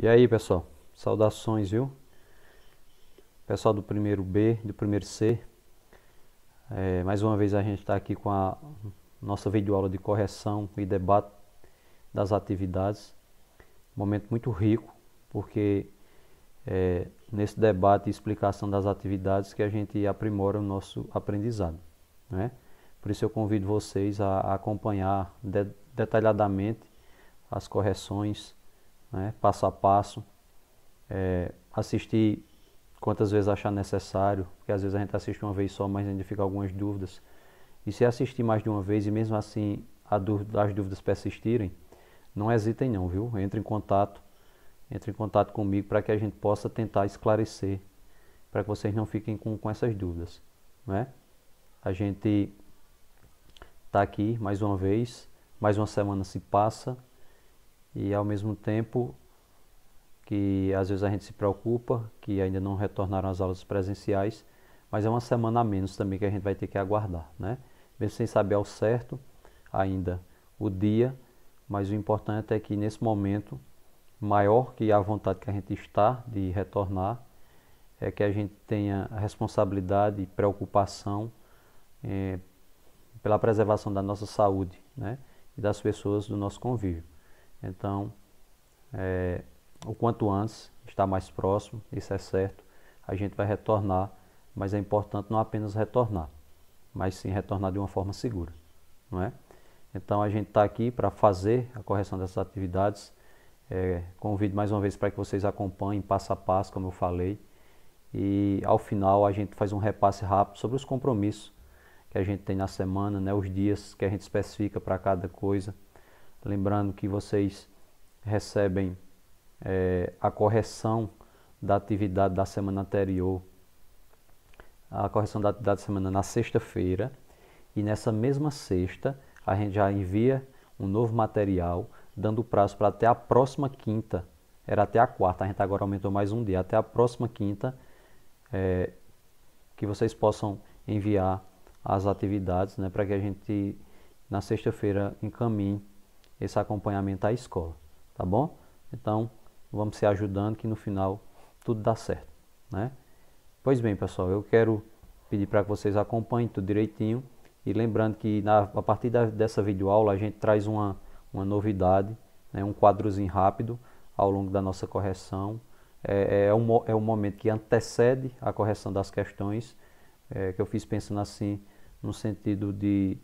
E aí, pessoal? Saudações, viu? Pessoal do primeiro B, do primeiro C. Mais uma vez a gente está aqui com a nossa videoaula de correção e debate das atividades. Momento muito rico, porque nesse debate e explicação das atividades que a gente aprimora o nosso aprendizado, né? Por isso eu convido vocês a acompanhar detalhadamente as correções, né, passo a passo, assistir quantas vezes achar necessário, porque às vezes a gente assiste uma vez só, mas ainda fica algumas dúvidas. E se assistir mais de uma vez e mesmo assim as dúvidas persistirem, não hesitem não, viu? Entre em contato comigo para que a gente possa tentar esclarecer, para que vocês não fiquem com essas dúvidas, né? A gente está aqui mais uma vez, mais uma semana se passa e ao mesmo tempo que às vezes a gente se preocupa que ainda não retornaram às aulas presenciais, mas é uma semana a menos também que a gente vai ter que aguardar, né? Mesmo sem saber ao certo ainda o dia, mas o importante é que nesse momento, maior que a vontade que a gente está de retornar, é que a gente tenha a responsabilidade e preocupação pela preservação da nossa saúde, né? E das pessoas do nosso convívio. Então, o quanto antes, está mais próximo, isso é certo, a gente vai retornar, mas é importante não apenas retornar, mas sim retornar de uma forma segura, não é? Então a gente está aqui para fazer a correção dessas atividades. Convido mais uma vez para que vocês acompanhem passo a passo, como eu falei, e ao final a gente faz um repasse rápido sobre os compromissos que a gente tem na semana, né, os dias que a gente especifica para cada coisa. Lembrando que vocês recebem a correção da atividade da semana anterior, a correção da atividade da semana na sexta-feira, e nessa mesma sexta a gente já envia um novo material, dando prazo para até a próxima quinta, era até a quarta, a gente agora aumentou mais um dia, até a próxima quinta, que vocês possam enviar as atividades, né, para que a gente na sexta-feira encaminhe esse acompanhamento à escola, tá bom? Então, vamos se ajudando que no final tudo dá certo, né? Pois bem, pessoal, eu quero pedir para que vocês acompanhem tudo direitinho e lembrando que a partir dessa videoaula a gente traz uma novidade, né, um quadrozinho rápido ao longo da nossa correção. É um momento que antecede a correção das questões, que eu fiz pensando assim, no sentido de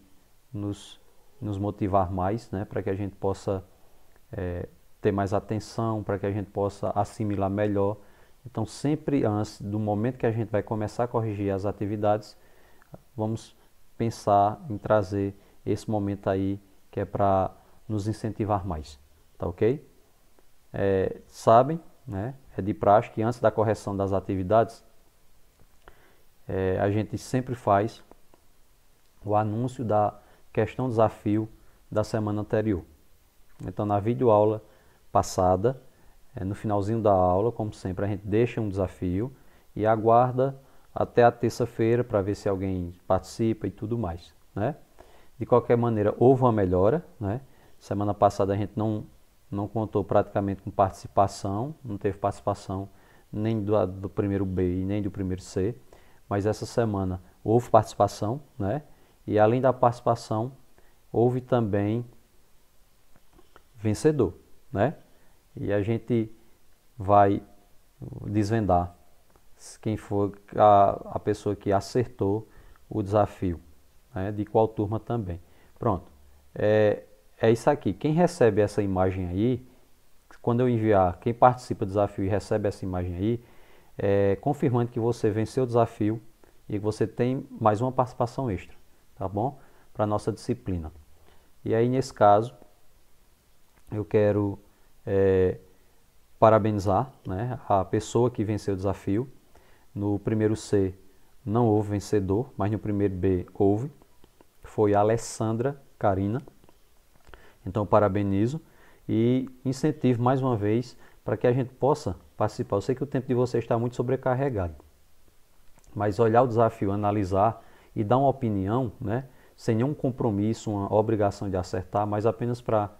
nos motivar mais, né, para que a gente possa ter mais atenção, para que a gente possa assimilar melhor. Então, sempre antes do momento que a gente vai começar a corrigir as atividades, vamos pensar em trazer esse momento aí que é para nos incentivar mais, tá ok? Sabem, né, é de praxe que antes da correção das atividades, a gente sempre faz o anúncio da questão desafio da semana anterior. Então, na videoaula passada, no finalzinho da aula, como sempre, a gente deixa um desafio e aguarda até a terça-feira para ver se alguém participa e tudo mais, né? De qualquer maneira, houve uma melhora, né? Semana passada a gente não contou praticamente com participação, não teve participação nem do primeiro B e nem do primeiro C, mas essa semana houve participação, né? E além da participação, houve também vencedor, né? E a gente vai desvendar quem foi a pessoa que acertou o desafio, né? De qual turma também. Pronto, é isso aqui. Quem recebe essa imagem aí, quando eu enviar, quem participa do desafio e recebe essa imagem aí, confirmando que você venceu o desafio e que você tem mais uma participação extra, tá bom? Para a nossa disciplina. E aí, nesse caso, eu quero parabenizar, né, a pessoa que venceu o desafio. No primeiro C não houve vencedor, mas no primeiro B houve. Foi a Alessandra Carina. Então, parabenizo e incentivo mais uma vez para que a gente possa participar. Eu sei que o tempo de vocês está muito sobrecarregado, mas olhar o desafio, analisar e dar uma opinião, né, sem nenhum compromisso, uma obrigação de acertar, mas apenas para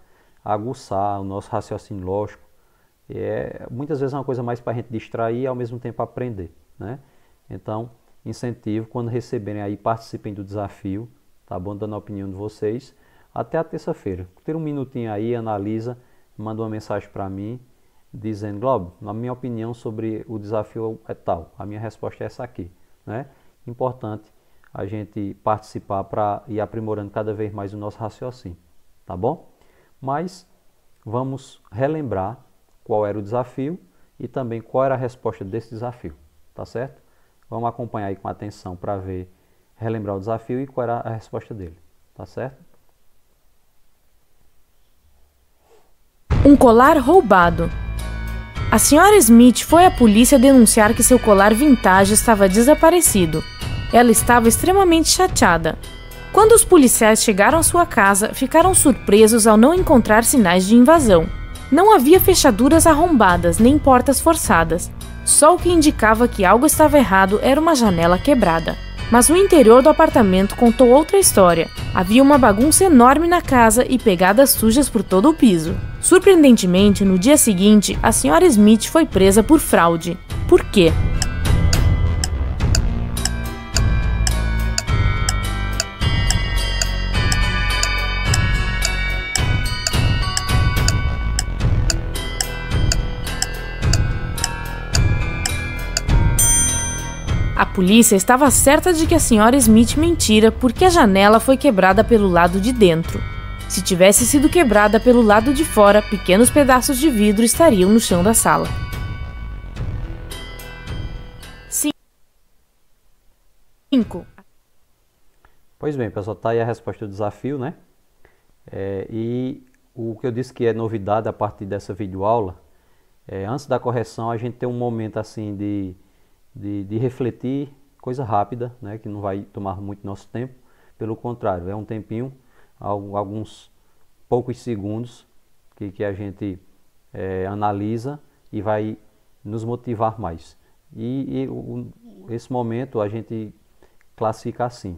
aguçar o nosso raciocínio lógico Muitas vezes é uma coisa mais para a gente distrair e ao mesmo tempo aprender, né? Então, incentivo, quando receberem aí, participem do desafio, tá bom? Dando a opinião de vocês. Até a terça-feira. Tira um minutinho aí, analisa, manda uma mensagem para mim, dizendo, Globo, na minha opinião sobre o desafio é tal. A minha resposta é essa aqui, né? Importante a gente participar para ir aprimorando cada vez mais o nosso raciocínio, tá bom? Mas vamos relembrar qual era o desafio e também qual era a resposta desse desafio, tá certo? Vamos acompanhar aí com atenção para ver, relembrar o desafio e qual era a resposta dele, tá certo? Um colar roubado. A senhora Smith foi à polícia denunciar que seu colar vintage estava desaparecido. Ela estava extremamente chateada. Quando os policiais chegaram à sua casa, ficaram surpresos ao não encontrar sinais de invasão. Não havia fechaduras arrombadas nem portas forçadas. Só o que indicava que algo estava errado era uma janela quebrada. Mas o interior do apartamento contou outra história. Havia uma bagunça enorme na casa e pegadas sujas por todo o piso. Surpreendentemente, no dia seguinte, a senhora Smith foi presa por fraude. Por quê? A polícia estava certa de que a senhora Smith mentira porque a janela foi quebrada pelo lado de dentro. Se tivesse sido quebrada pelo lado de fora, pequenos pedaços de vidro estariam no chão da sala. 5. Pois bem, pessoal, tá aí a resposta do desafio, né? E o que eu disse que é novidade a partir dessa videoaula, antes da correção a gente tem um momento assim de refletir, coisa rápida, né, que não vai tomar muito nosso tempo. Pelo contrário, é um tempinho, alguns poucos segundos que a gente analisa e vai nos motivar mais. Esse momento a gente classifica assim: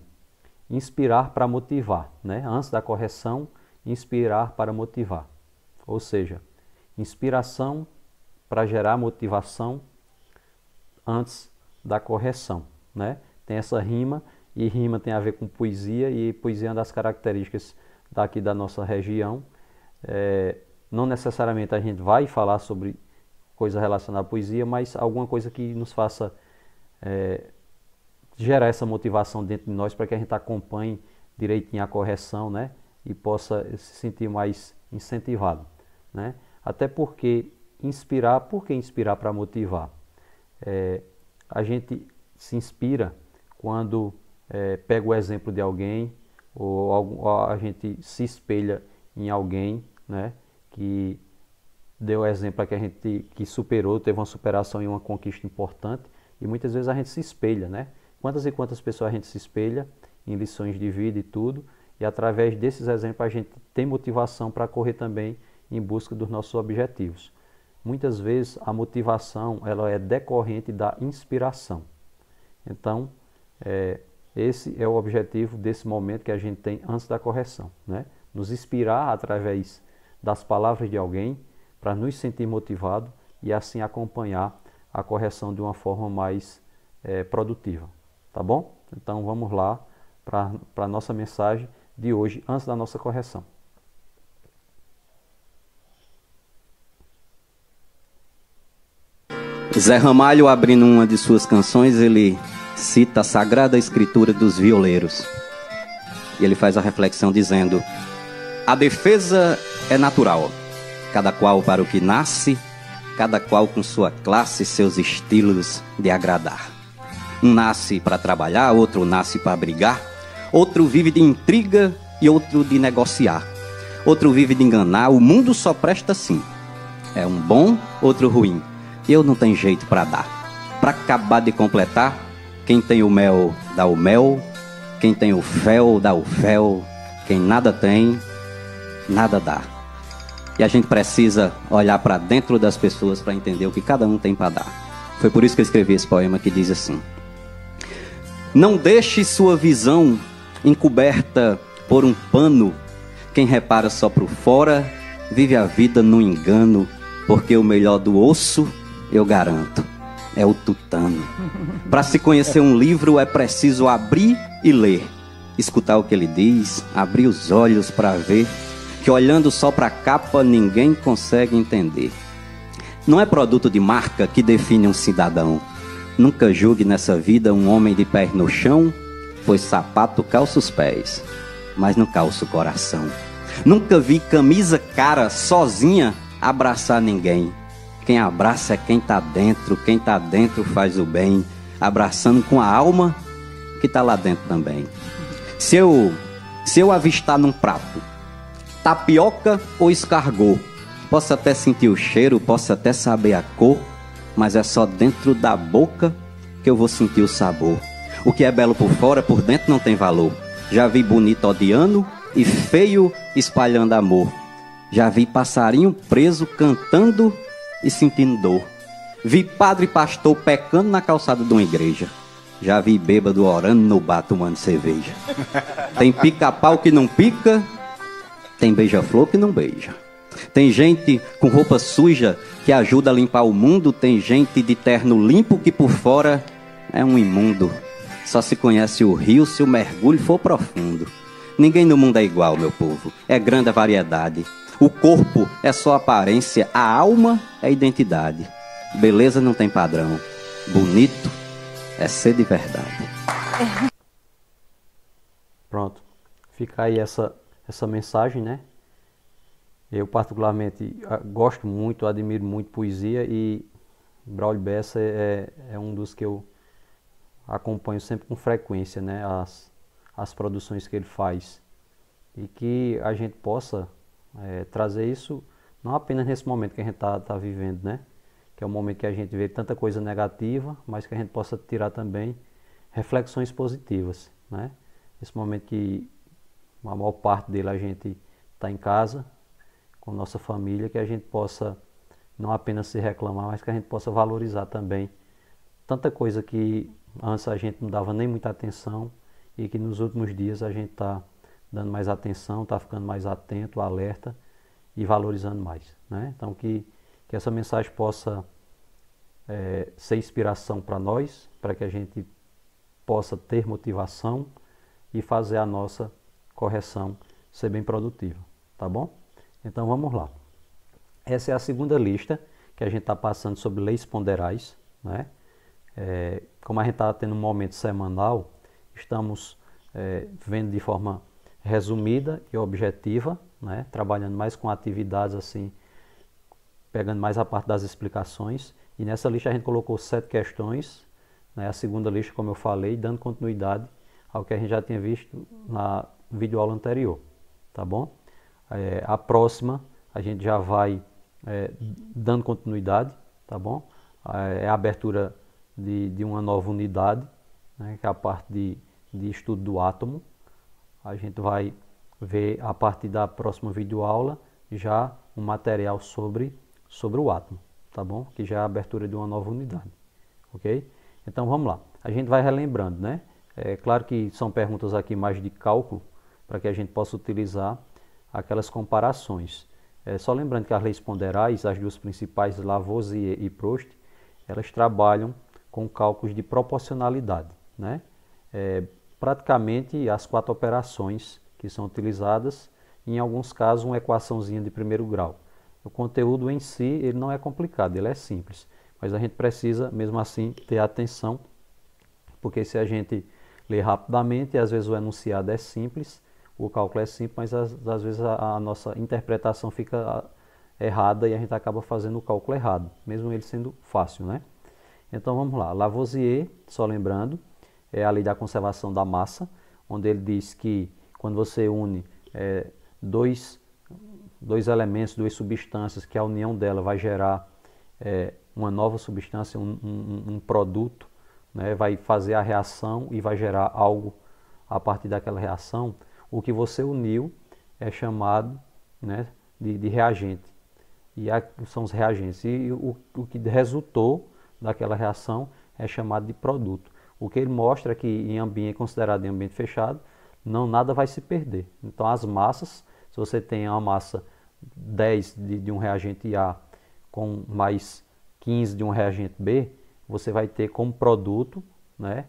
inspirar para motivar, né? Antes da correção, inspirar para motivar. Ou seja, inspiração para gerar motivação antes da correção, né? Tem essa rima, e rima tem a ver com poesia, e poesia é uma das características daqui da nossa região. Não necessariamente a gente vai falar sobre coisa relacionada à poesia, mas alguma coisa que nos faça gerar essa motivação dentro de nós para que a gente acompanhe direitinho a correção, né? E possa se sentir mais incentivado, né? Até porque inspirar, por que inspirar para motivar? A gente se inspira quando pega o exemplo de alguém, ou a gente se espelha em alguém, né, que deu exemplo a que superou, teve uma superação e uma conquista importante, e muitas vezes a gente se espelha, né? Quantas e quantas pessoas a gente se espelha em lições de vida e tudo, e através desses exemplos a gente tem motivação para correr também em busca dos nossos objetivos. Muitas vezes a motivação ela é decorrente da inspiração. Então, esse é o objetivo desse momento que a gente tem antes da correção, né? Nos inspirar através das palavras de alguém para nos sentir motivados e assim acompanhar a correção de uma forma mais produtiva, tá bom? Então vamos lá para a nossa mensagem de hoje antes da nossa correção. Zé Ramalho, abrindo uma de suas canções, ele cita a Sagrada Escritura dos Violeiros. E ele faz a reflexão dizendo: a defesa é natural, cada qual para o que nasce, cada qual com sua classe e seus estilos de agradar. Um nasce para trabalhar, outro nasce para brigar, outro vive de intriga e outro de negociar. Outro vive de enganar, o mundo só presta assim. É um bom, outro ruim. Eu não tenho jeito para dar. Para acabar de completar, quem tem o mel, dá o mel. Quem tem o fel, dá o fel. Quem nada tem, nada dá. E a gente precisa olhar para dentro das pessoas para entender o que cada um tem para dar. Foi por isso que eu escrevi esse poema que diz assim: não deixe sua visão encoberta por um pano. Quem repara só por fora, vive a vida no engano porque o melhor do osso, eu garanto, é o tutano. Para se conhecer um livro é preciso abrir e ler, escutar o que ele diz, abrir os olhos para ver que olhando só para a capa ninguém consegue entender. Não é produto de marca que define um cidadão. Nunca julgue nessa vida um homem de pés no chão, pois sapato calça os pés, mas não calça o coração. Nunca vi camisa cara sozinha abraçar ninguém. Quem abraça é quem tá dentro faz o bem, abraçando com a alma que tá lá dentro também. Se eu avistar num prato tapioca ou escargot, posso até sentir o cheiro, posso até saber a cor, mas é só dentro da boca que eu vou sentir o sabor. O que é belo por fora, por dentro não tem valor. Já vi bonito odiando e feio espalhando amor. Já vi passarinho preso cantando e sentindo dor. Vi padre e pastor pecando na calçada de uma igreja. Já vi bêbado orando no bar tomando cerveja. Tem pica-pau que não pica, tem beija-flor que não beija. Tem gente com roupa suja que ajuda a limpar o mundo. Tem gente de terno limpo que por fora é um imundo. Só se conhece o rio se o mergulho for profundo. Ninguém no mundo é igual, meu povo. É grande a variedade. O corpo é só aparência, a alma é identidade. Beleza não tem padrão. Bonito é ser de verdade. Pronto. Fica aí essa mensagem, né? Eu particularmente gosto muito, admiro muito poesia e Braulio Bessa é um dos que eu acompanho sempre com frequência, né? As produções que ele faz. E que a gente possa trazer isso não apenas nesse momento que a gente tá vivendo, né? Que é um momento que a gente vê tanta coisa negativa, mas que a gente possa tirar também reflexões positivas, né? Esse momento que a maior parte dele a gente está em casa, com nossa família, que a gente possa não apenas se reclamar, mas que a gente possa valorizar também tanta coisa que antes a gente não dava nem muita atenção e que nos últimos dias a gente está dando mais atenção, está ficando mais atento, alerta e valorizando mais, né? Então que essa mensagem possa ser inspiração para nós, para que a gente possa ter motivação e fazer a nossa correção ser bem produtiva, tá bom? Então vamos lá. Essa é a segunda lista que a gente está passando sobre leis ponderais, né? Como a gente está tendo um momento semanal, estamos vendo de forma resumida e objetiva, né? Trabalhando mais com atividades assim, pegando mais a parte das explicações. E nessa lista a gente colocou 7 questões, né? A segunda lista, como eu falei, dando continuidade ao que a gente já tinha visto na videoaula anterior, tá bom? A próxima a gente já vai dando continuidade, tá bom? É a abertura de uma nova unidade, né, que é a parte de estudo do átomo. A gente vai ver a partir da próxima videoaula já um material sobre o átomo, tá bom? Que já é a abertura de uma nova unidade, ok? Então vamos lá, a gente vai relembrando, né? É claro que são perguntas aqui mais de cálculo, para que a gente possa utilizar aquelas comparações. Só lembrando que as leis ponderais, as duas principais, Lavoisier e Proust, elas trabalham com cálculos de proporcionalidade, né? Praticamente as 4 operações que são utilizadas, em alguns casos uma equaçãozinha de primeiro grau. O conteúdo em si ele não é complicado, ele é simples, mas a gente precisa mesmo assim ter atenção, porque se a gente ler rapidamente, às vezes o enunciado é simples, o cálculo é simples, mas às vezes a nossa interpretação fica errada e a gente acaba fazendo o cálculo errado, mesmo ele sendo fácil, né? Então vamos lá, Lavoisier, só lembrando, é a lei da conservação da massa, onde ele diz que quando você une dois elementos, 2 substâncias, que a união dela vai gerar uma nova substância, um produto, né? Vai fazer a reação e vai gerar algo a partir daquela reação. O que você uniu é chamado, né, de reagente. E são os reagentes. E o que resultou daquela reação é chamado de produto. O que ele mostra é que em ambiente considerado em ambiente fechado, nada vai se perder. Então as massas, se você tem uma massa 10 de um reagente A com mais 15 de um reagente B, você vai ter como produto, né,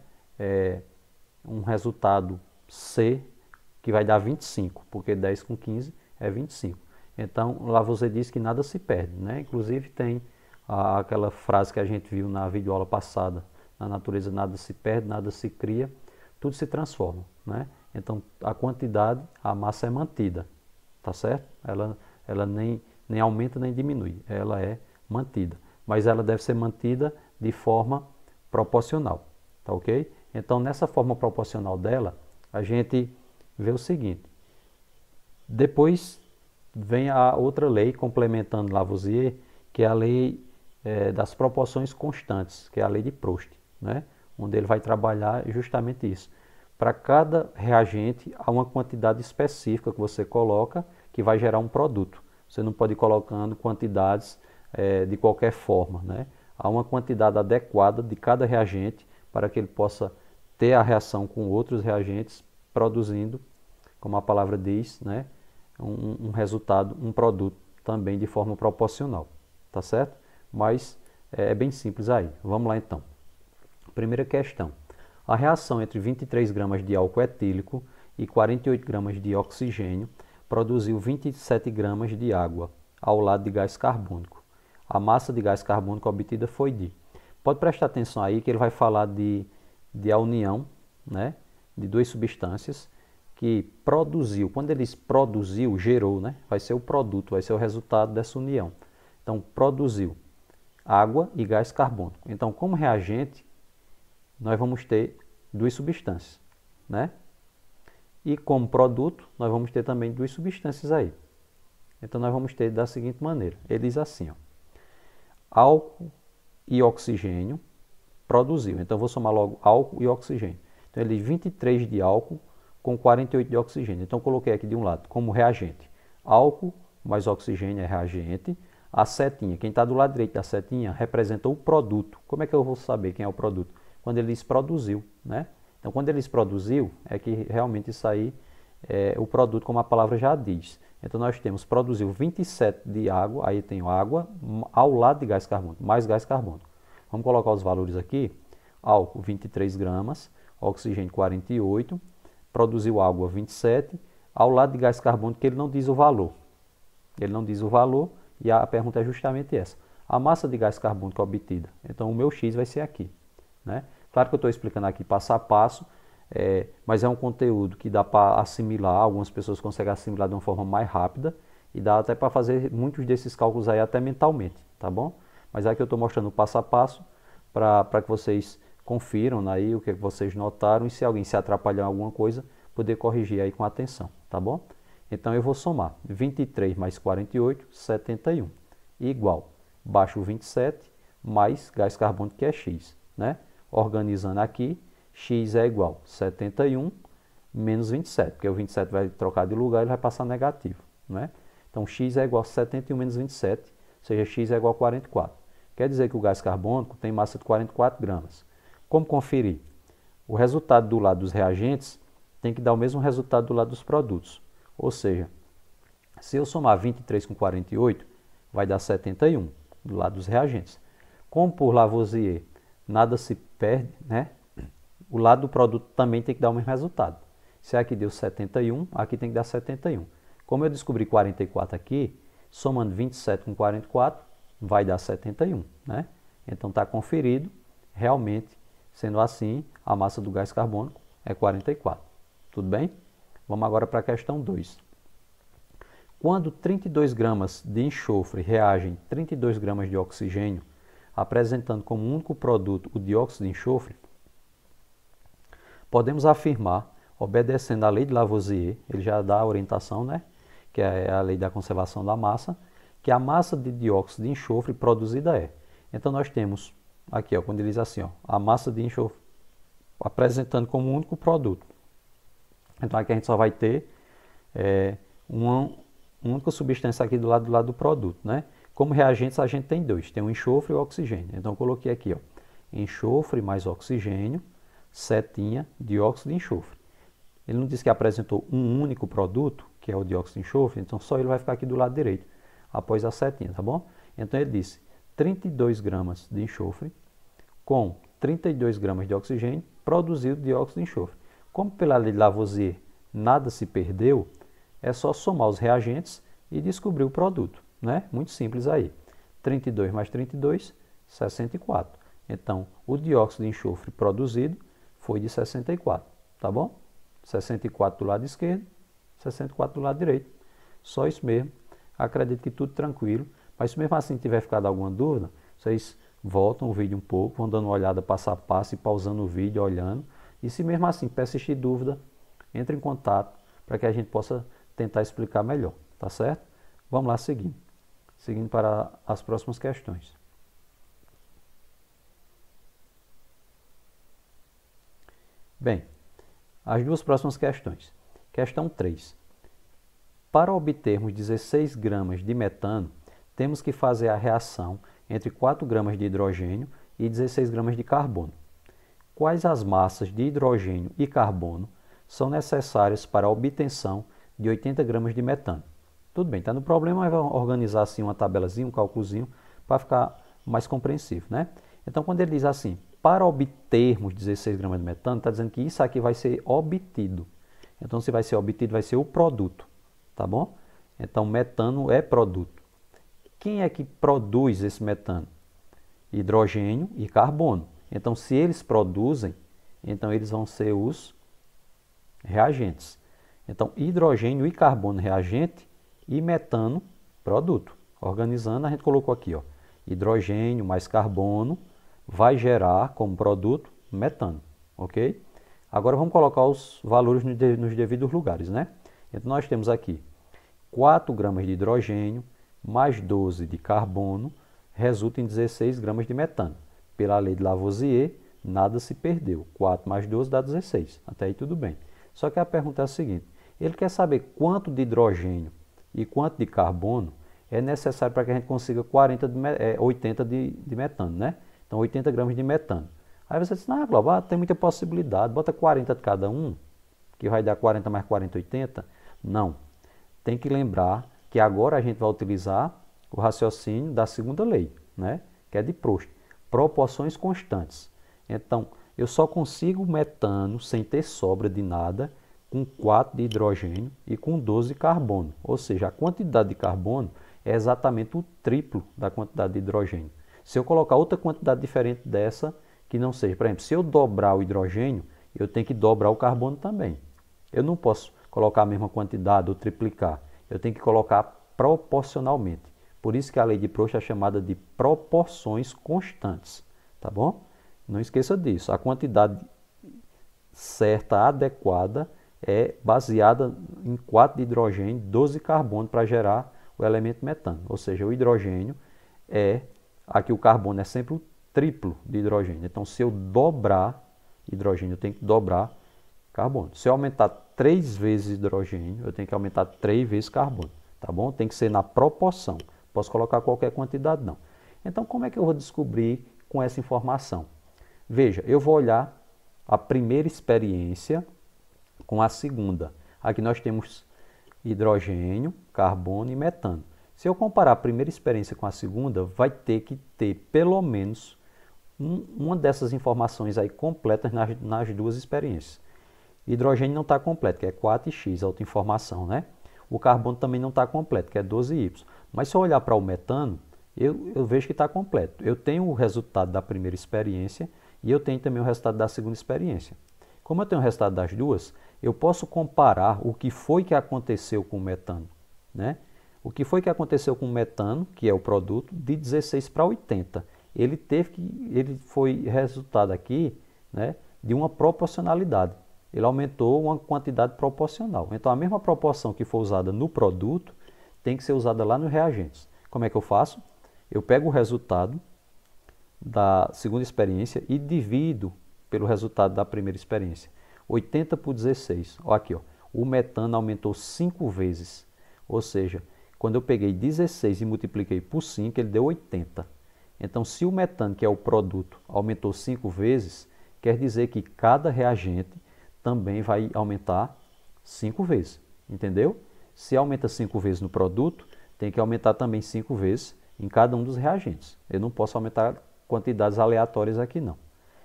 um resultado C que vai dar 25, porque 10 com 15 é 25. Então, Lavoisier diz que nada se perde, né? Inclusive tem aquela frase que a gente viu na videoaula passada, na natureza nada se perde, nada se cria, tudo se transforma, né? Então, a quantidade, a massa é mantida, tá certo? Ela nem aumenta nem diminui, ela é mantida. Mas ela deve ser mantida de forma proporcional, tá ok? Então, nessa forma proporcional dela, a gente vê o seguinte. Depois vem a outra lei complementando Lavoisier, que é a lei das proporções constantes, que é a lei de Proust, né? Onde ele vai trabalhar justamente isso. Para cada reagente, há uma quantidade específica que você coloca que vai gerar um produto. Você não pode ir colocando quantidades de qualquer forma, né? Há uma quantidade adequada de cada reagente para que ele possa ter a reação com outros reagentes, produzindo, como a palavra diz, né? Um resultado, um produto também de forma proporcional, tá certo? Mas é bem simples aí. Vamos lá então. Primeira questão. A reação entre 23 gramas de álcool etílico e 48 gramas de oxigênio produziu 27 gramas de água ao lado de gás carbônico. A massa de gás carbônico obtida foi de... Pode prestar atenção aí que ele vai falar de a união, né, de duas substâncias que produziu. Quando ele diz produziu, gerou, né, vai ser o produto, vai ser o resultado dessa união. Então, produziu água e gás carbônico. Então, como reagente, nós vamos ter duas substâncias, né? E como produto, nós vamos ter também duas substâncias aí. Então, nós vamos ter da seguinte maneira. Ele diz assim, ó, álcool e oxigênio produziu. Então, eu vou somar logo álcool e oxigênio. Então, ele diz 23 de álcool com 48 de oxigênio. Então, eu coloquei aqui de um lado como reagente. Álcool mais oxigênio é reagente. A setinha, quem está do lado direito da setinha, representa o produto. Como é que eu vou saber quem é o produto? Quando ele diz produziu, né? Então, quando ele diz produziu, é que realmente isso aí é o produto, como a palavra já diz. Então, nós temos produziu 27 de água, aí tem água ao lado de gás carbônico, mais gás carbônico. Vamos colocar os valores aqui. Álcool, 23 gramas, oxigênio, 48, produziu água, 27, ao lado de gás carbônico, que ele não diz o valor. Ele não diz o valor e a pergunta é justamente essa. A massa de gás carbônico obtida. Então, o meu X vai ser aqui, né? Claro que eu estou explicando aqui passo a passo, mas é um conteúdo que dá para assimilar, algumas pessoas conseguem assimilar de uma forma mais rápida e dá até para fazer muitos desses cálculos aí até mentalmente, tá bom? Mas aqui eu estou mostrando passo a passo para que vocês confiram aí o que vocês notaram e se alguém se atrapalhar em alguma coisa, poder corrigir aí com atenção, tá bom? Então eu vou somar 23 mais 48, 71, igual, baixo 27 mais gás carbônico que é X, né? Organizando aqui, X é igual 71 menos 27, porque o 27 vai trocar de lugar e ele vai passar negativo, né? Então X é igual a 71 menos 27, ou seja, X é igual a 44. Quer dizer que o gás carbônico tem massa de 44 gramas. Como conferir? O resultado do lado dos reagentes tem que dar o mesmo resultado do lado dos produtos. Ou seja, se eu somar 23 com 48, vai dar 71 do lado dos reagentes. Como por Lavoisier nada se perde, né? O lado do produto também tem que dar o mesmo resultado. Se aqui deu 71, aqui tem que dar 71. Como eu descobri 44 aqui, somando 27 com 44, vai dar 71, né? Então está conferido, realmente, sendo assim, a massa do gás carbônico é 44. Tudo bem? Vamos agora para a questão 2. Quando 32 gramas de enxofre reagem 32 gramas de oxigênio, apresentando como único produto o dióxido de enxofre, podemos afirmar, obedecendo à lei de Lavoisier, ele já dá a orientação, né, que é a lei da conservação da massa, que a massa de dióxido de enxofre produzida é. Então nós temos aqui, ó, quando ele diz assim, ó, a massa de enxofre apresentando como único produto. Então aqui a gente só vai ter uma única substância aqui do lado do produto, né? Como reagentes a gente tem dois, tem o enxofre e o oxigênio. Então eu coloquei aqui, ó, enxofre mais oxigênio, setinha, dióxido de enxofre. Ele não diz que apresentou um único produto, que é o dióxido de enxofre, então só ele vai ficar aqui do lado direito, após a setinha, tá bom? Então ele disse 32 gramas de enxofre com 32 gramas de oxigênio produziu dióxido de enxofre. Como pela lei de Lavoisier nada se perdeu, é só somar os reagentes e descobrir o produto, né? Muito simples aí. 32 mais 32, 64. Então, o dióxido de enxofre produzido foi de 64, tá bom? 64 do lado esquerdo, 64 do lado direito. Só isso mesmo. Acredito que tudo tranquilo. Mas se mesmo assim tiver ficado alguma dúvida, vocês voltam o vídeo um pouco, vão dando uma olhada passo a passo e pausando o vídeo, olhando. E se mesmo assim persistir dúvida, entre em contato para que a gente possa tentar explicar melhor, tá certo? Vamos lá seguindo. Seguindo para as próximas questões. Bem, as duas próximas questões. Questão 3. Para obtermos 16 gramas de metano, temos que fazer a reação entre 4 gramas de hidrogênio e 16 gramas de carbono. Quais as massas de hidrogênio e carbono são necessárias para a obtenção de 80 gramas de metano? Tudo bem, está no problema, mas vamos organizar assim uma tabelazinha, um cálculozinho, para ficar mais compreensível, né? Então, quando ele diz assim, para obtermos 16 gramas de metano, está dizendo que isso aqui vai ser obtido. Então, se vai ser obtido, vai ser o produto, tá bom? Então, metano é produto. Quem é que produz esse metano? Hidrogênio e carbono. Então, se eles produzem, então eles vão ser os reagentes. Então, hidrogênio e carbono reagente e metano produto. Organizando, a gente colocou aqui, ó, hidrogênio mais carbono vai gerar como produto metano, ok? Agora vamos colocar os valores nos devidos lugares, né? Então, nós temos aqui 4 gramas de hidrogênio mais 12 de carbono resulta em 16 gramas de metano. Pela lei de Lavoisier, nada se perdeu. 4 mais 12 dá 16. Até aí tudo bem. Só que a pergunta é a seguinte, ele quer saber quanto de hidrogênio e quanto de carbono é necessário para que a gente consiga 80 de metano, né? Então, 80 gramas de metano. Aí você diz, não, Glóbal, tem muita possibilidade, bota 40 de cada um, que vai dar 40 mais 40, 80. Não. Tem que lembrar que agora a gente vai utilizar o raciocínio da segunda lei, né? Que é de Proust. Proporções constantes. Então, eu só consigo metano sem ter sobra de nada com 4 de hidrogênio e com 12 de carbono. Ou seja, a quantidade de carbono é exatamente o triplo da quantidade de hidrogênio. Se eu colocar outra quantidade diferente dessa, que não seja, por exemplo, se eu dobrar o hidrogênio, eu tenho que dobrar o carbono também. Eu não posso colocar a mesma quantidade ou triplicar. Eu tenho que colocar proporcionalmente. Por isso que a lei de Proust é chamada de proporções constantes, tá bom? Não esqueça disso. A quantidade certa, adequada, é baseada em 4 de hidrogênio e 12 de carbono para gerar o elemento metano. Ou seja, o hidrogênio aqui o carbono é sempre o triplo de hidrogênio. Então, se eu dobrar hidrogênio, eu tenho que dobrar carbono. Se eu aumentar 3 vezes hidrogênio, eu tenho que aumentar 3 vezes carbono, tá bom? Tem que ser na proporção. Posso colocar qualquer quantidade, não. Então, como é que eu vou descobrir com essa informação? Veja, eu vou olhar a primeira experiência com a segunda. Aqui nós temos hidrogênio, carbono e metano. Se eu comparar a primeira experiência com a segunda, vai ter que ter pelo menos uma dessas informações aí completas nas duas experiências. Hidrogênio não está completo, que é 4x, a outra informação, né? O carbono também não está completo, que é 12y. Mas se eu olhar para o metano, eu vejo que está completo. Eu tenho o resultado da primeira experiência e eu tenho também o resultado da segunda experiência. Como eu tenho o resultado das duas, eu posso comparar o que foi que aconteceu com o metano, né? O que foi que aconteceu com o metano, que é o produto, de 16 para 80. Ele foi resultado aqui, né, de uma proporcionalidade. Ele aumentou uma quantidade proporcional. Então, a mesma proporção que for usada no produto tem que ser usada lá nos reagentes. Como é que eu faço? Eu pego o resultado da segunda experiência e divido pelo resultado da primeira experiência. 80 por 16. Olha aqui, ó. O metano aumentou 5 vezes. Ou seja, quando eu peguei 16 e multipliquei por 5, ele deu 80. Então, se o metano, que é o produto, aumentou 5 vezes, quer dizer que cada reagente também vai aumentar 5 vezes. Entendeu? Se aumenta 5 vezes no produto, tem que aumentar também 5 vezes em cada um dos reagentes. Eu não posso aumentar quantidades aleatórias aqui não.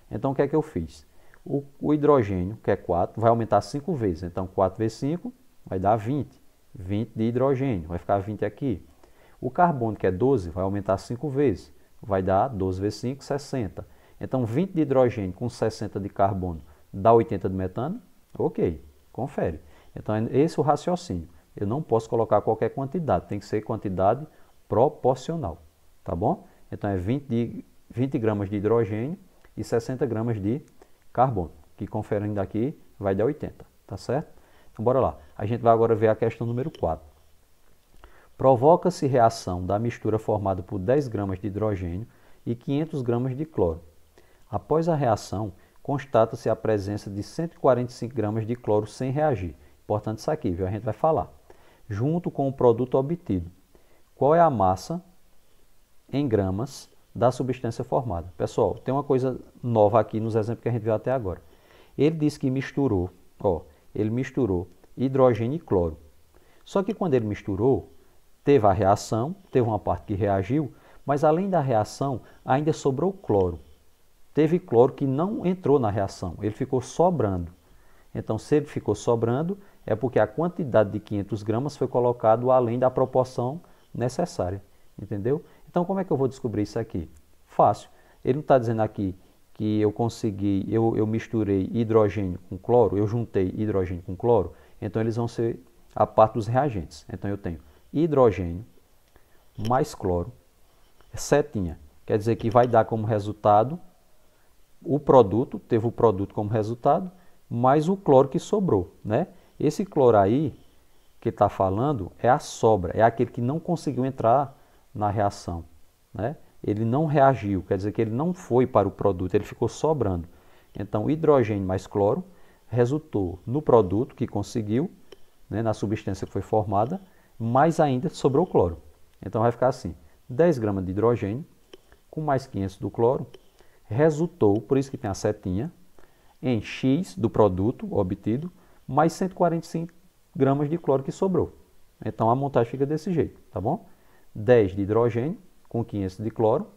Então o que é que eu fiz? O hidrogênio, que é 4, vai aumentar 5 vezes. Então 4 vezes 5 vai dar 20. 20 de hidrogênio, vai ficar 20 aqui. O carbono, que é 12, vai aumentar 5 vezes. Vai dar 12 vezes 5, 60. Então 20 de hidrogênio com 60 de carbono dá 80 de metano? Ok, confere. Então esse é o raciocínio. Eu não posso colocar qualquer quantidade, tem que ser quantidade proporcional. Tá bom? Então é 20 gramas de hidrogênio e 60 gramas de carbono, que conferindo aqui vai dar 80, tá certo? Então bora lá. A gente vai agora ver a questão número 4. Provoca-se reação da mistura formada por 10 gramas de hidrogênio e 500 gramas de cloro. Após a reação, constata-se a presença de 145 gramas de cloro sem reagir. Importante isso aqui, viu? A gente vai falar. Junto com o produto obtido. Qual é a massa em gramas da substância formada? Pessoal, tem uma coisa nova aqui nos exemplos que a gente viu até agora. Ele disse que misturou, ele misturou hidrogênio e cloro. Só que quando ele misturou, teve a reação, teve uma parte que reagiu, mas além da reação, ainda sobrou cloro. Teve cloro que não entrou na reação, ele ficou sobrando. Então, se ele ficou sobrando, é porque a quantidade de 500 gramas foi colocado além da proporção necessária. Entendeu? Então, como é que eu vou descobrir isso aqui? Fácil. Ele não está dizendo aqui que eu misturei hidrogênio com cloro, eu juntei hidrogênio com cloro, então eles vão ser a parte dos reagentes. Então, eu tenho hidrogênio mais cloro, setinha. Quer dizer que vai dar como resultado o produto, teve o produto como resultado, mais o cloro que sobrou, né? Esse cloro aí, que está falando, é a sobra, é aquele que não conseguiu entrar na reação, né? Ele não reagiu, quer dizer que ele não foi para o produto, ele ficou sobrando. Então, hidrogênio mais cloro resultou no produto que conseguiu, né, na substância que foi formada, mais ainda sobrou cloro. Então, vai ficar assim, 10 gramas de hidrogênio com mais 500 do cloro, resultou, por isso que tem a setinha, em X do produto obtido, mais 145 gramas de cloro que sobrou. Então, a montagem fica desse jeito, tá bom? 10 de hidrogênio com 500 de cloro,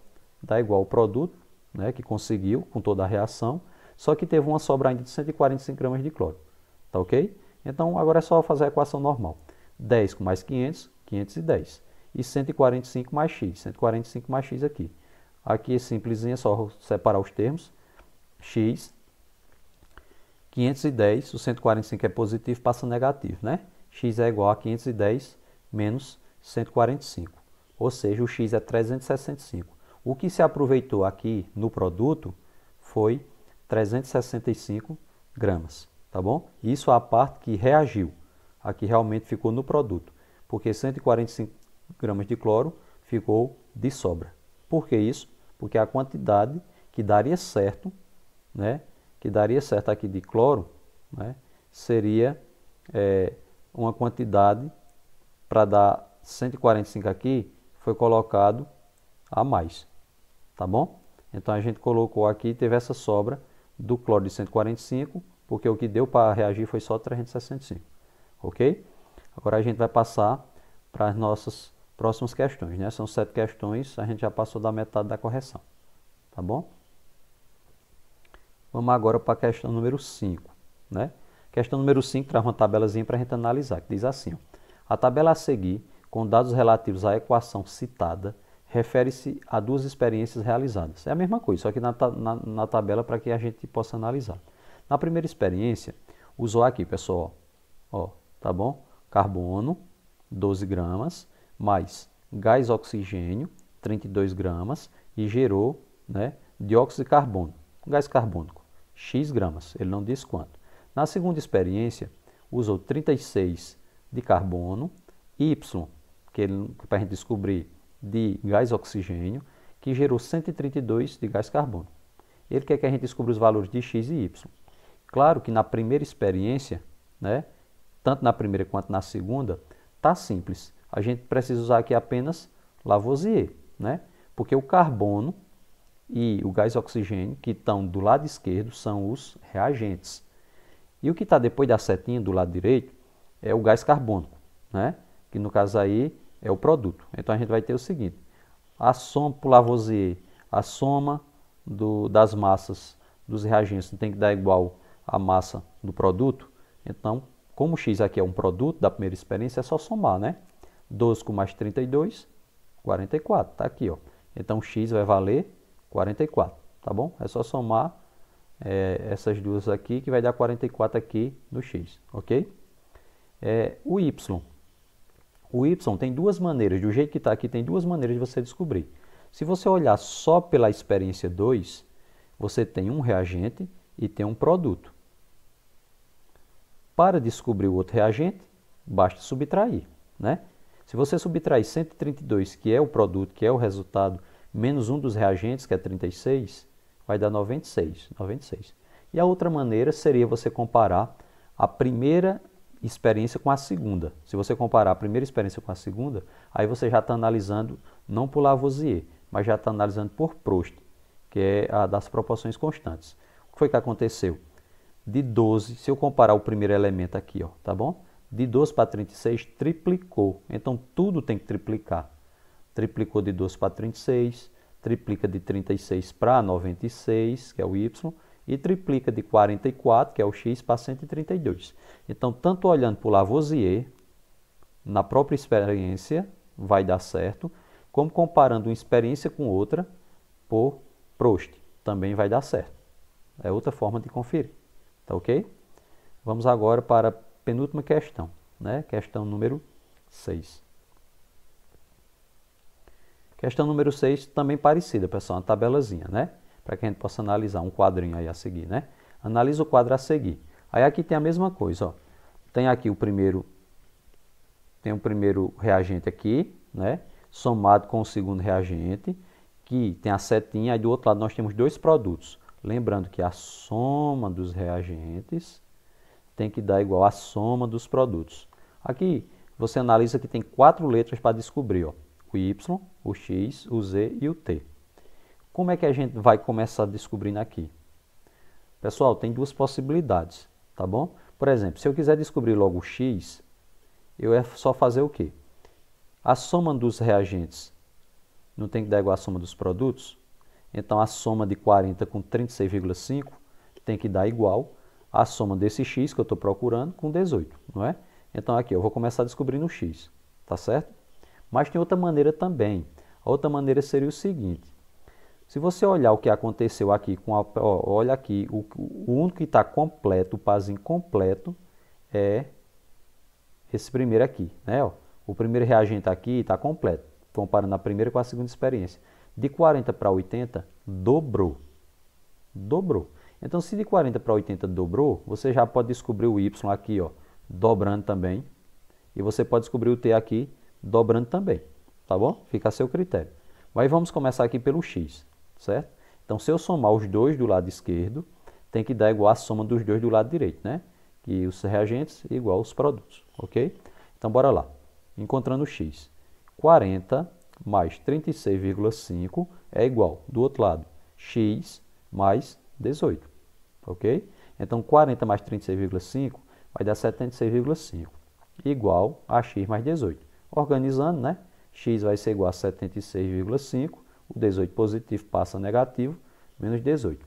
dá igual ao produto, né, que conseguiu com toda a reação, só que teve uma sobra ainda de 145 gramas de cloro, tá ok? Então, agora é só fazer a equação normal. 10 com mais 500, 510. E 145 mais x, 145 mais x aqui. Aqui é simplesinho, é só separar os termos. X, 510, o 145 é positivo, passa negativo, né? X é igual a 510 menos 145. Ou seja, o x é 365. O que se aproveitou aqui no produto foi 365 gramas, tá bom? Isso é a parte que reagiu, a que realmente ficou no produto, porque 145 gramas de cloro ficou de sobra. Por que isso? Porque a quantidade que daria certo, né, que daria certo aqui de cloro, né, seria uma quantidade para dar 145 aqui, foi colocado a mais, tá bom? Então a gente colocou aqui, teve essa sobra do cloro de 145, porque o que deu para reagir foi só 365, ok? Agora a gente vai passar para as nossas próximas questões, né? São 7 questões, a gente já passou da metade da correção, tá bom? Vamos agora para a questão número 5, né? Questão número 5 traz uma tabelazinha para a gente analisar, que diz assim, ó, a tabela a seguir, com dados relativos à equação citada, refere-se a 2 experiências realizadas. É a mesma coisa, só que na tabela para que a gente possa analisar. Na primeira experiência, usou aqui, pessoal, ó, tá bom? Carbono, 12 gramas, mais gás oxigênio, 32 gramas, e gerou, né, dióxido de carbono, gás carbônico, X gramas, ele não diz quanto. Na segunda experiência, usou 36 de carbono, Y, que para a gente descobrir, de gás oxigênio, que gerou 132 de gás carbônico. Ele quer que a gente descubra os valores de X e Y. Claro que na primeira experiência, né, tanto na primeira quanto na segunda, tá simples. A gente precisa usar aqui apenas Lavoisier, né? Porque o carbono e o gás oxigênio, que estão do lado esquerdo, são os reagentes. E o que está depois da setinha, do lado direito, é o gás carbônico, né? Que no caso aí é o produto. Então a gente vai ter o seguinte, a soma por Lavoisier, a soma das massas dos reagentes tem que dar igual à massa do produto. Então, como o X aqui é um produto da primeira experiência, é só somar, né? 12 com mais 32, 44. Está aqui, ó. Então, X vai valer 44, tá bom? É só somar essas duas aqui, que vai dar 44 aqui no X, ok? O Y. O Y tem duas maneiras, do jeito que está aqui, tem duas maneiras de você descobrir. Se você olhar só pela experiência 2, você tem um reagente e tem um produto. Para descobrir o outro reagente, basta subtrair, né? Se você subtrair 132, que é o produto, que é o resultado, menos um dos reagentes, que é 36, vai dar 96. E a outra maneira seria você comparar a primeira experiência com a segunda. Se você comparar a primeira experiência com a segunda, aí você já está analisando não por Lavoisier, mas já está analisando por Proust, que é a das proporções constantes. O que foi que aconteceu? De 12, se eu comparar o primeiro elemento aqui, ó, tá bom? De 12 para 36, triplicou. Então, tudo tem que triplicar. Triplicou de 12 para 36, triplica de 36 para 96, que é o Y, e triplica de 44, que é o X, para 132. Então, tanto olhando para o Lavoisier, na própria experiência, vai dar certo, como comparando uma experiência com outra, por Proust, também vai dar certo. É outra forma de conferir. Tá ok? Vamos agora para a penúltima questão, né? Questão número 6. Questão número 6, também parecida, pessoal, uma tabelazinha, né? Para que a gente possa analisar um quadrinho aí a seguir, né? Analisa o quadro a seguir. Aí aqui tem a mesma coisa, ó. Tem aqui o primeiro reagente aqui, né? Somado com o segundo reagente, que tem a setinha, aí do outro lado nós temos dois produtos. Lembrando que a soma dos reagentes tem que dar igual à soma dos produtos. Aqui você analisa que tem 4 letras para descobrir, ó, o Y, o X, o Z e o T. Como é que a gente vai começar descobrindo aqui? Pessoal, tem duas possibilidades, tá bom? Por exemplo, se eu quiser descobrir logo o X, eu é só fazer o quê? A soma dos reagentes não tem que dar igual à soma dos produtos? Então, a soma de 40 com 36,5 tem que dar igual à soma desse X que eu estou procurando com 18, não é? Então, aqui eu vou começar descobrindo o X, tá certo? Mas tem outra maneira também. A outra maneira seria o seguinte. Se você olhar o que aconteceu aqui, olha aqui, o único que está completo, o parzinho completo, é esse primeiro aqui, né? Ó, o primeiro reagente aqui está completo, comparando a primeira com a segunda experiência. De 40 para 80, dobrou. Dobrou. Então, se de 40 para 80 dobrou, você já pode descobrir o Y aqui, ó, dobrando também. E você pode descobrir o T aqui, dobrando também. Tá bom? Fica a seu critério. Mas vamos começar aqui pelo X, certo? Então, se eu somar os dois do lado esquerdo, tem que dar igual a soma dos dois do lado direito, né? E os reagentes igual aos produtos, ok? Então, bora lá. Encontrando o X. 40 mais 36,5 é igual, do outro lado, X mais 18, ok? Então, 40 mais 36,5 vai dar 76,5, igual a X mais 18. Organizando, né? X vai ser igual a 76,5, o 18 positivo passa a negativo, menos 18.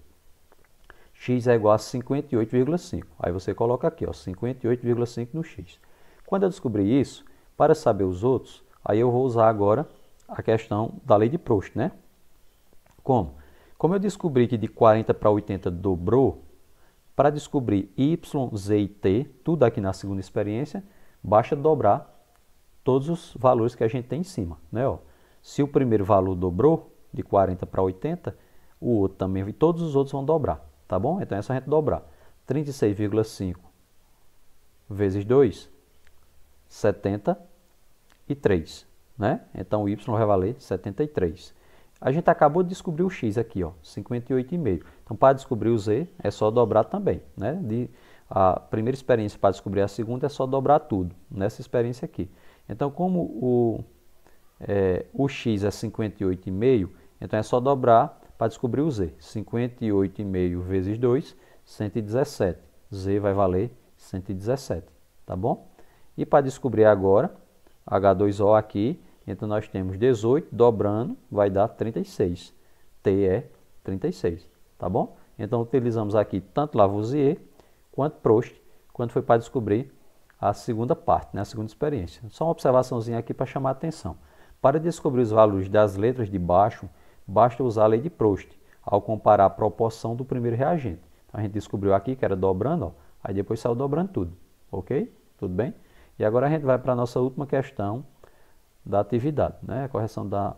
X é igual a 58,5. Aí você coloca aqui, ó, 58,5 no X. Quando eu descobrir isso, para saber os outros, aí eu vou usar agora a questão da lei de Proust, né? Como? Como eu descobri que de 40 para 80 dobrou, para descobrir Y, Z e T, tudo aqui na segunda experiência, basta dobrar todos os valores que a gente tem em cima, né? Ó, se o primeiro valor dobrou, de 40 para 80, o outro também, e todos os outros vão dobrar, tá bom? Então é só a gente dobrar. 36,5 vezes 2, 73, né? Então o Y vai valer 73. A gente acabou de descobrir o X aqui, ó, 58,5. Então para descobrir o Z é só dobrar também, né? A primeira experiência para descobrir a segunda é só dobrar tudo, nessa experiência aqui. Então como o X é 58,5, então é só dobrar para descobrir o Z. 58,5 vezes 2, 117. Z vai valer 117, tá bom? E para descobrir agora, H2O aqui, Então nós temos 18 dobrando, vai dar 36. T é 36, tá bom? Então utilizamos aqui tanto Lavoisier quanto Prost, quando foi para descobrir a segunda parte, né, a segunda experiência. Só uma observaçãozinha aqui para chamar a atenção. Para descobrir os valores das letras de baixo, basta usar a lei de Prost, ao comparar a proporção do primeiro reagente. Então, a gente descobriu aqui que era dobrando, ó, aí depois saiu dobrando tudo, ok? Tudo bem? E agora a gente vai para a nossa última questão da atividade, né? A correção da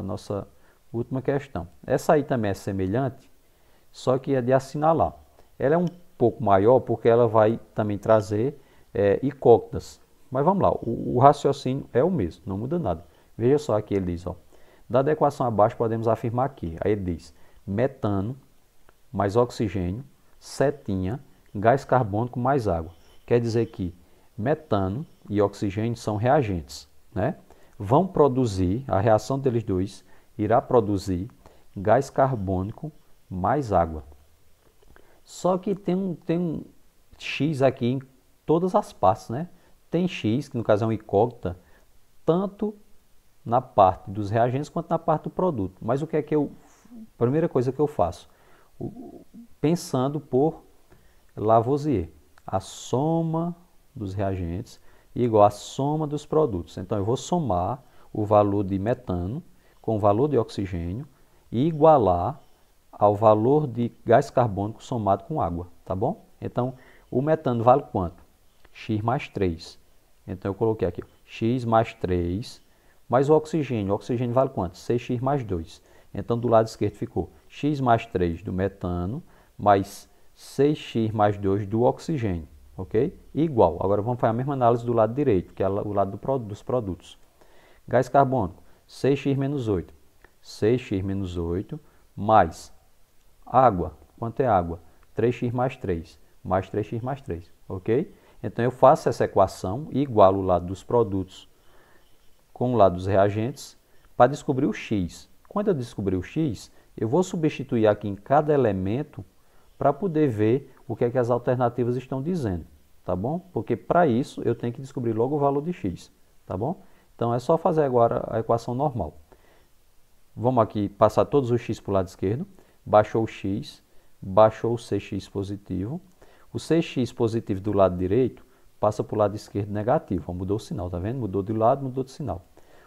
nossa última questão. Essa aí também é semelhante, só que é de assinalar. Ela é um pouco maior porque ela vai também trazer incógnitas. Mas vamos lá, o raciocínio é o mesmo, não muda nada. Veja só aqui, ele diz, ó, dada a equação abaixo, podemos afirmar aqui. Aí ele diz, metano mais oxigênio, setinha, gás carbônico mais água. Quer dizer que metano e oxigênio são reagentes, né? Vão produzir, a reação deles dois irá produzir gás carbônico mais água. Só que tem um X aqui em todas as partes, né? Tem X, que no caso é uma incógnita, tanto na parte dos reagentes quanto na parte do produto. Mas o que é que primeira coisa que eu faço? Pensando por Lavoisier, a soma dos reagentes igual à soma dos produtos. Então eu vou somar o valor de metano com o valor de oxigênio e igualar ao valor de gás carbônico somado com água, tá bom? Então o metano vale quanto? X mais 3. Então eu coloquei aqui, X mais 3, mais o oxigênio vale quanto? 6x mais 2. Então do lado esquerdo ficou X mais 3 do metano, mais 6x mais 2 do oxigênio, ok? Igual. Agora vamos fazer a mesma análise do lado direito, que é o lado dos produtos. Gás carbônico, 6x menos 8. 6x menos 8, mais água. Quanto é água? 3x mais 3, mais 3x mais 3, ok? Então eu faço essa equação e igualo o lado dos produtos com o lado dos reagentes para descobrir o X. Quando eu descobrir o X, eu vou substituir aqui em cada elemento para poder ver o que é que as alternativas estão dizendo, tá bom? Porque para isso eu tenho que descobrir logo o valor de X, tá bom? Então é só fazer agora a equação normal. Vamos aqui passar todos os X para o lado esquerdo, baixou o X, baixou o 6x positivo. O 6x positivo do lado direito passa para o lado esquerdo negativo. Mudou o sinal, tá vendo? Mudou de lado, mudou de sinal.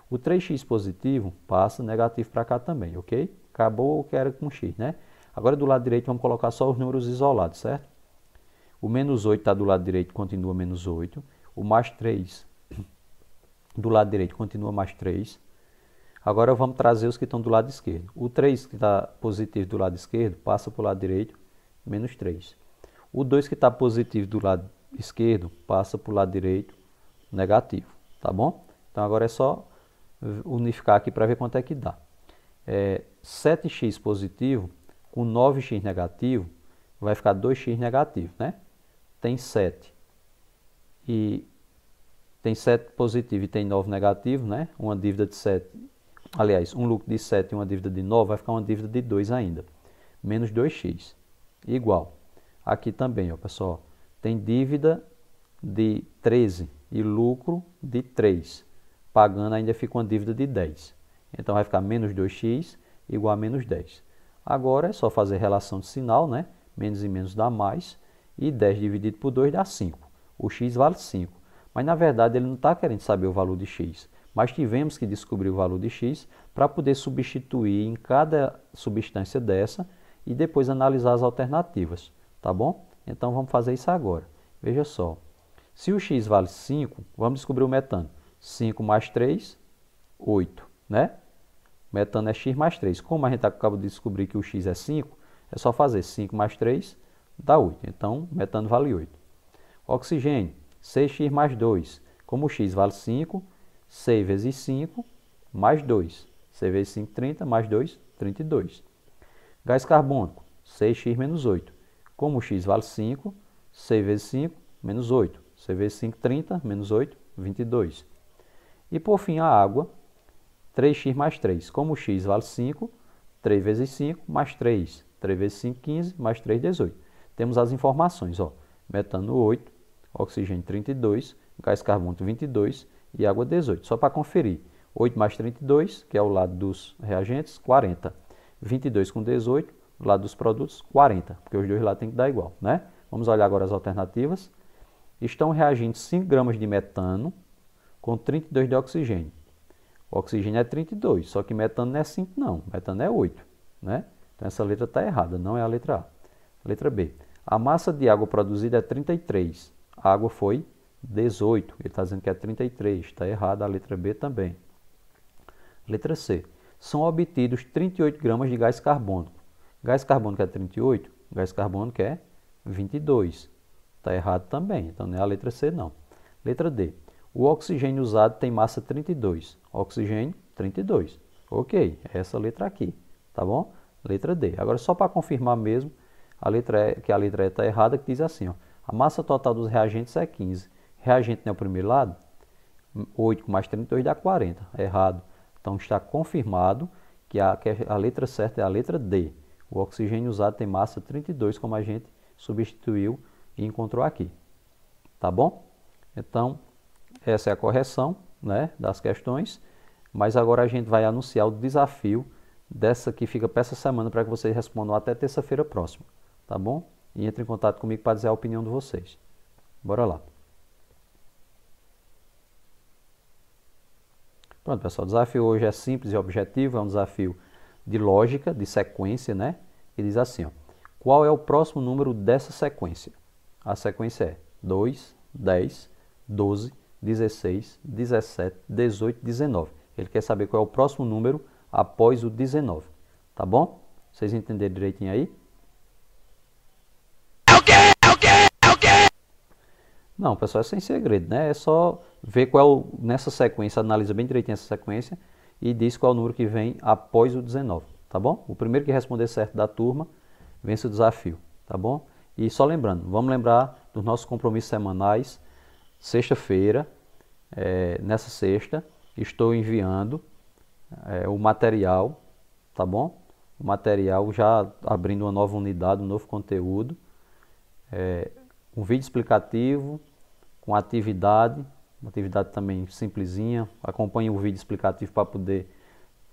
O 3x positivo passa negativo para cá também, ok? Acabou o que era com x, né? Agora do lado direito vamos colocar só os números isolados, certo? O menos 8 está do lado direito, continua menos 8. O mais 3 do lado direito continua mais 3. Agora vamos trazer os que estão do lado esquerdo. O 3 que está positivo do lado esquerdo passa para o lado direito, menos 3. O 2 que está positivo do lado esquerdo passa para o lado direito, negativo, tá bom? Então agora é só unificar aqui para ver quanto é que dá. 7x positivo com 9x negativo vai ficar 2x negativo, né? Tem 7 e tem 7 positivo e tem 9 negativo, né? Uma dívida de 7, aliás, um lucro de 7 e uma dívida de 9 vai ficar uma dívida de 2 ainda. Menos 2x, igual. Aqui também, ó, pessoal, tem dívida de 13 e lucro de 3. Pagando ainda fica uma dívida de 10. Então vai ficar menos 2x igual a menos 10. Agora é só fazer relação de sinal, né? Menos e menos dá mais. E 10 dividido por 2 dá 5. O x vale 5. Mas na verdade ele não está querendo saber o valor de x. Mas tivemos que descobrir o valor de x para poder substituir em cada substância dessa e depois analisar as alternativas. Tá bom? Então vamos fazer isso agora. Veja só. Se o x vale 5, vamos descobrir o metano. 5 mais 3, 8, né? Metano é x mais 3. Como a gente acaba de descobrir que o x é 5, é só fazer 5 mais 3, dá 8. Então, metano vale 8. Oxigênio, 6x mais 2. Como o x vale 5, 6 vezes 5, mais 2. 6 vezes 5, 30, mais 2, 32. Gás carbônico, 6x menos 8. Como o x vale 5, 6 vezes 5, menos 8. 6 vezes 5, 30, menos 8, 22. E por fim a água, 3x mais 3. Como o x vale 5, 3 vezes 5, mais 3. 3 vezes 5, 15, mais 3, 18. Temos as informações, ó. Metano 8, oxigênio 32, gás carbônico 22 e água 18. Só para conferir. 8 mais 32, que é o lado dos reagentes, 40. 22 com 18, o lado dos produtos, 40. Porque os dois lados têm que dar igual, né? Vamos olhar agora as alternativas. Estão reagindo 5 gramas de metano com 32 de oxigênio. O oxigênio é 32, só que metano não é 5 não, metano é 8, né? Então essa letra está errada, não é a letra A. Letra B. A massa de água produzida é 33, a água foi 18, ele está dizendo que é 33, está errada a letra B também. Letra C. São obtidos 38 gramas de gás carbônico. Gás carbônico é 38, gás carbônico é 22. Está errado também, então não é a letra C não. Letra D. O oxigênio usado tem massa 32. Oxigênio, 32. Ok, é essa letra aqui, tá bom? Letra D. Agora só para confirmar mesmo, a letra E está errada, que diz assim, ó, a massa total dos reagentes é 15. Reagente não é o primeiro lado? 8 mais 32 dá 40. É errado. Então está confirmado que a letra certa é a letra D. O oxigênio usado tem massa 32, como a gente substituiu e encontrou aqui. Tá bom? Então, essa é a correção, né, das questões. Mas agora a gente vai anunciar o desafio dessa que fica para essa semana para que vocês respondam até terça-feira próxima. Tá bom? E entre em contato comigo para dizer a opinião de vocês. Bora lá. Pronto, pessoal, o desafio hoje é simples e objetivo, é um desafio de lógica, de sequência, né? E diz assim, ó, qual é o próximo número dessa sequência? A sequência é 2, 10, 12, 16, 17, 18, 19. Ele quer saber qual é o próximo número após o 19, tá bom? Vocês entenderam direitinho aí? Não, pessoal, é sem segredo, né? É só ver qual nessa sequência, analisa bem direitinho essa sequência e diz qual é o número que vem após o 19, tá bom? O primeiro que responder certo da turma vence o desafio, tá bom? E só lembrando, vamos lembrar dos nossos compromissos semanais. Sexta-feira, nessa sexta, estou enviando o material, tá bom? O material já abrindo uma nova unidade, um novo conteúdo, um vídeo explicativo, com atividade, uma atividade também simplesinha. Acompanhe o vídeo explicativo para poder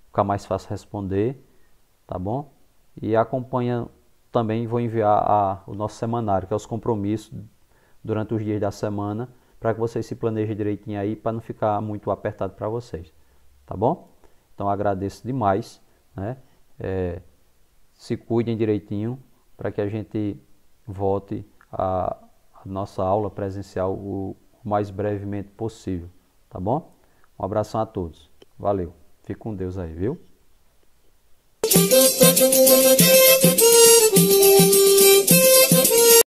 ficar mais fácil responder, tá bom? E acompanha também, vou enviar o nosso semanário, que é os compromissos durante os dias da semana, para que vocês se planejem direitinho aí, para não ficar muito apertado para vocês, tá bom? Então agradeço demais, né? Se cuidem direitinho para que a gente volte a nossa aula presencial o mais brevemente possível, tá bom? Um abração a todos, valeu, fique com Deus aí, viu?